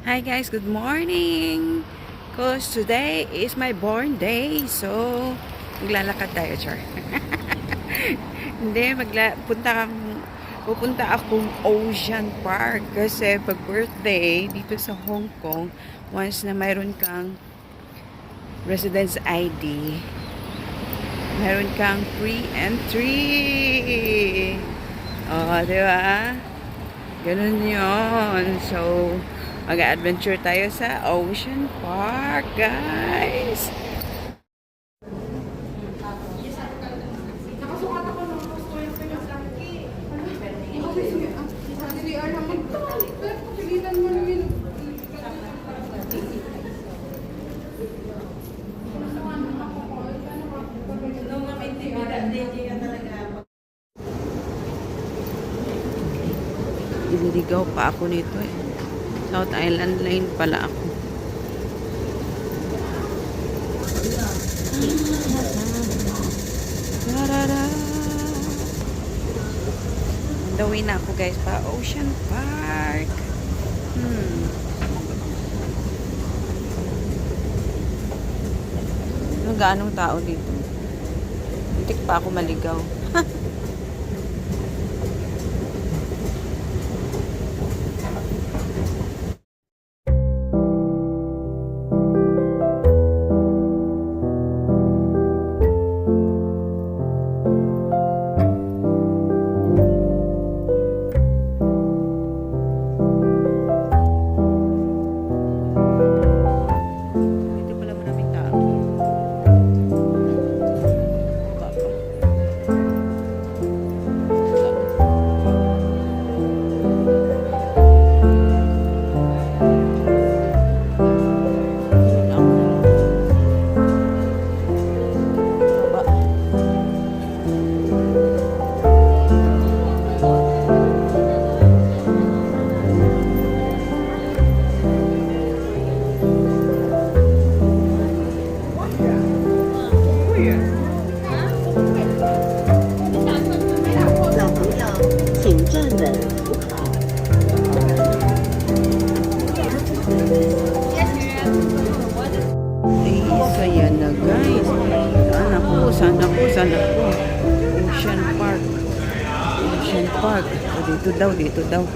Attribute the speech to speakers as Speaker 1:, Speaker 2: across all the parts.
Speaker 1: Hi guys, good morning! Cause today is my born day. So, maglalakad tayo, char. Hindi, pupunta akong Ocean Park. Kasi pag birthday, dito sa Hong Kong, once na mayroon kang residence ID, mayroon kang free entry. Oh, di ba? Ganun yun. So, mag-adventure tayo sa Ocean Park, guys. Nililigaw pa ako nito eh. South Island Line pala ako. Tarara! On the way na ako guys pa Ocean Park. Ano gaanong tao dito? Muntik pa ako maligaw. Saya na guys. Saan ako? Ocean Park. Ocean Park. Dito daw.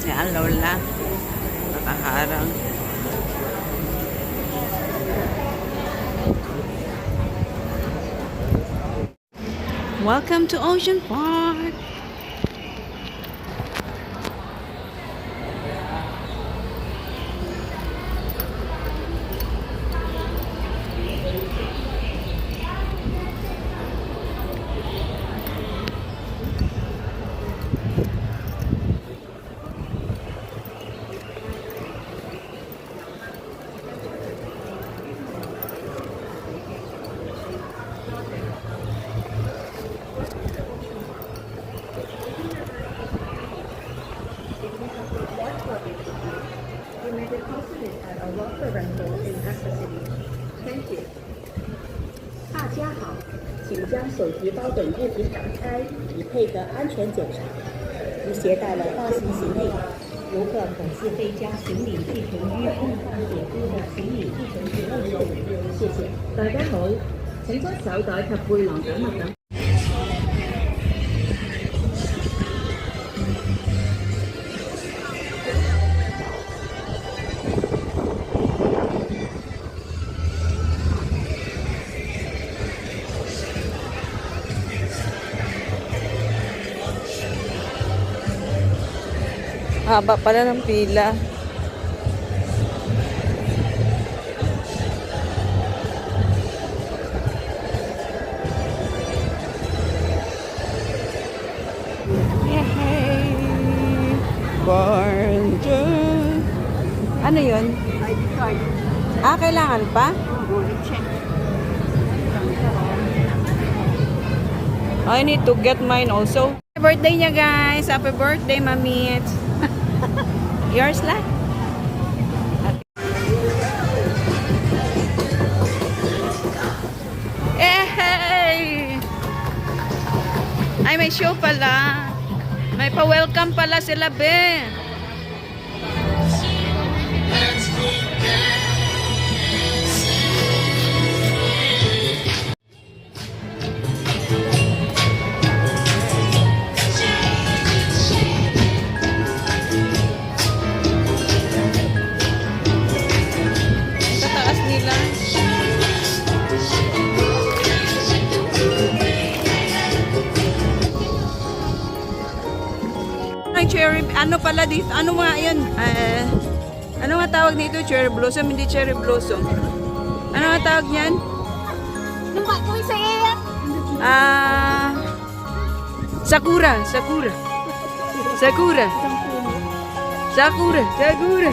Speaker 1: Yan, Lola. Nakaharang. Welcome to Ocean Park.
Speaker 2: Thank you. 大家好，请将手提包等物品打开，以配合安全检查。如携带了大型行李，游客可自费将行李寄存于空放野豬嘅行李寄存處內數。謝謝。大家好，請將手袋及背囊等物品。
Speaker 1: Haba pala ng pila. Yay! Barge. Ano yun?
Speaker 2: ID card.
Speaker 1: Ah, kailangan pa?
Speaker 2: Oo, check.
Speaker 1: I need to get mine also. Happy birthday niya, guys. Happy birthday, Mamit. Yours lang. Eh, hey! Ay, may show pala. May pa-welcome pala sila, be. Sa taas nila. Ay, cherry, ano pala dito? Ano nga yun? Ano nga tawag nito? Cherry blossom? Hindi cherry blossom. Ano nga tawag niyan?
Speaker 2: Numpak ko sa iya.
Speaker 1: Sakura. Sakura. Sakura. Sakura. Sakura.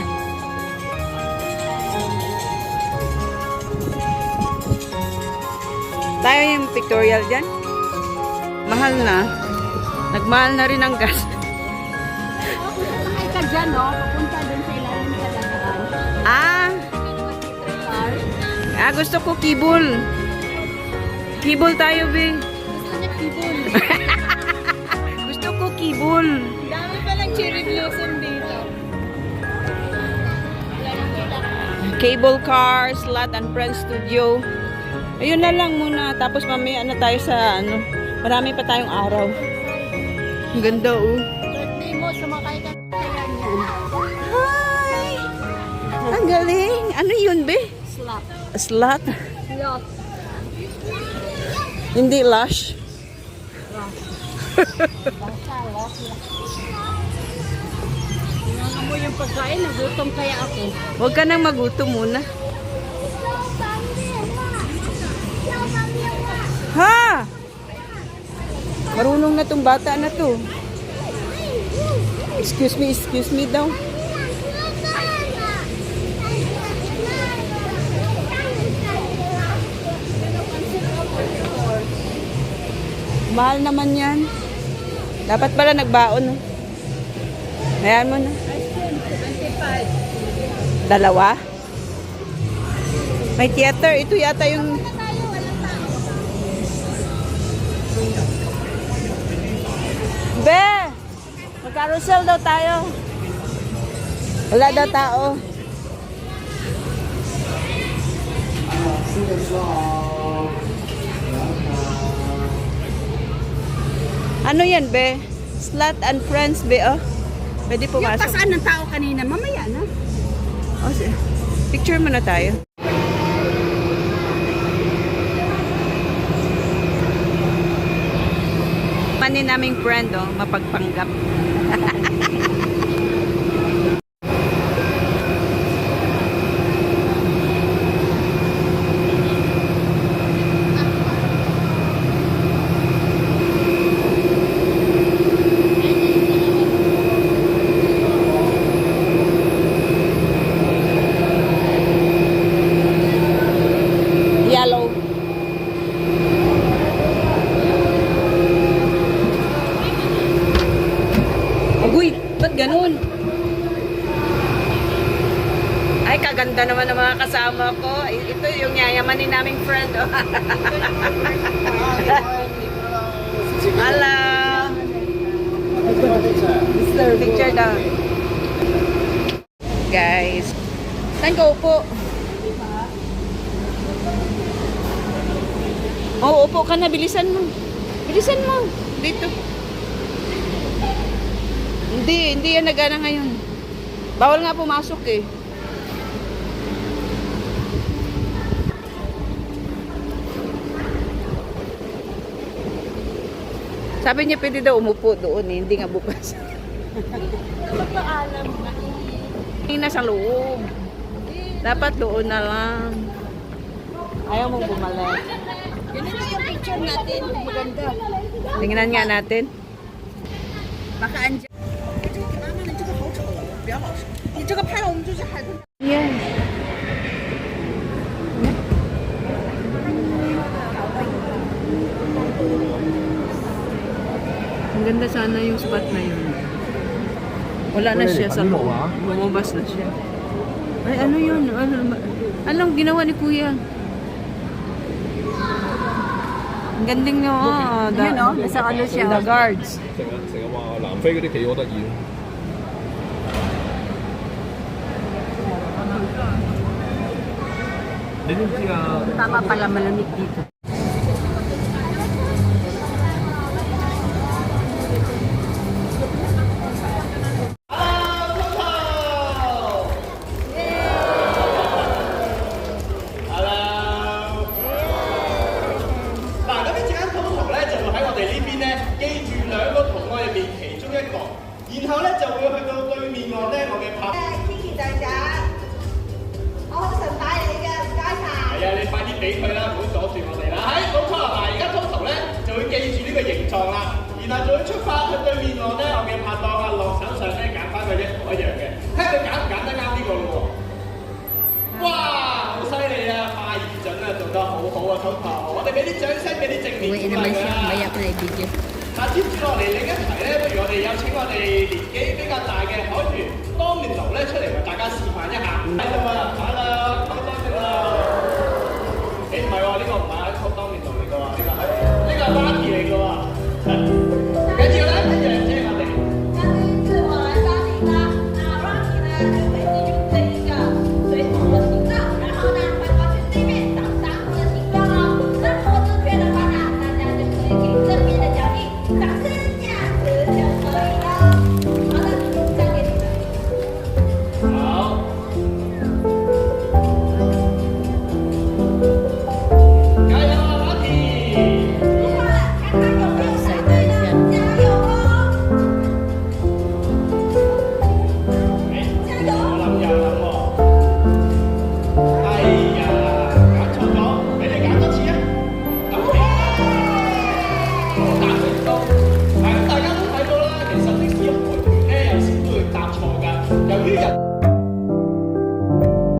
Speaker 1: Tayo yung pictorial dyan. Mahal na. Nagmahal na rin ang gas.
Speaker 2: Sakay ka dyan, no? Papunta dun sa ilalim sa dagaan.
Speaker 1: Gusto ko kibol. Kibol tayo, be.
Speaker 2: Gusto niya kibol.
Speaker 1: Gusto ko kibol.
Speaker 2: Dami palang cherry blossom dito.
Speaker 1: Cable car, Slot and Friends Studio. Ayun na lang muna. Tapos mamaya na tayo sa ano. Marami pa tayong araw. Ang ganda, oh.
Speaker 2: Birthday mo, sumakay ka sa yan.
Speaker 1: Hi! Ang galing. Ano yun, be?
Speaker 2: Slap.
Speaker 1: Slot?
Speaker 2: Slot.
Speaker 1: Hindi lush.
Speaker 2: Basta, lot. Tingnan mo yung pagkain, nagutom kaya ako.
Speaker 1: Huwag ka nang magutom muna. Ha! Marunong na tong bata na to. Excuse me daw. Mahal naman yan. Dapat pala nagbaon. No? Ayan mo na. Dalawa? May theater. Ito yata yung... Be! Mag-carousel daw tayo. Wala daw tao. Ano yan, be? Slot and Friends, be, oh. Pwede
Speaker 2: Yung
Speaker 1: pumasok.
Speaker 2: pasaan ng tao kanina, mamaya na.
Speaker 1: Oh, picture muna tayo. Panin naming friend, oh, mapagpanggap. Yellow. Agoy, ba't ganun? Ay, kaganda naman ng mga kasama ko. Ay, ito yung yayamanin naming friend. Oh. Hello. Picture daw. Guys. Saan ka upo? Oo, upo ka na. Bilisan mo. Bilisan mo. Dito. Hindi yan nagana ngayon. Bawal nga pumasok eh. Sabi niya pwede daw umupo doon eh. Hindi nga bukas.
Speaker 2: Magpaalam na.
Speaker 1: Yung nasa loob. Dapat doon na lang. Ayaw mong bumalik.
Speaker 2: Ganito yung picture natin. Maganda.
Speaker 1: Tingnan nga natin.
Speaker 2: Baka andyan. 妈妈，你这个好丑了，不要老是。你这个拍了，我们就是海豚。
Speaker 1: Yan. Ang ganda sana yung spot na yun. Wala na siya sa loob. Bumabas na siya. Ay, ano yun? Anong ginawa ni Kuya? Ang ganding nyo.
Speaker 2: Yan, oh, nasa ano siya.
Speaker 1: The guards.
Speaker 3: 成日話南非嗰啲企鵝得意咯。你知唔知啊？
Speaker 2: Tama pala malamig dito.
Speaker 4: Hello！嗱，咁呢隻間通圖咧就會喺我哋呢邊咧，記住兩個圖案入邊其中一個，然後咧就會去到對面岸咧，我嘅拍。
Speaker 5: Kiki 隊長，我好崇拜你嘅，唔該晒。
Speaker 4: 係啊，你快啲俾佢啦，唔好阻住我哋啦。係，冇錯。嗱，而家通圖咧就會記住呢個形狀啦，然後就會出發去對面岸咧，我嘅拍檔啊落手上咧揀翻佢一模一樣嘅，睇下佢揀唔揀得啱呢個咯喎。哇！好犀利啊，快而準啊，做得好好啊，通圖。我哋俾啲掌聲，俾啲正面鼓勵佢啦。
Speaker 2: video.
Speaker 4: 嗱，接住落嚟另一題咧，不如我哋有請我哋年紀比較大嘅海豚當面爐咧出嚟為大家示範一下。喺度啊，hello，好多謝啦。誒唔係喎，呢個唔係喺當面爐嚟㗎喎，呢個係 Lucky 嚟㗎喎。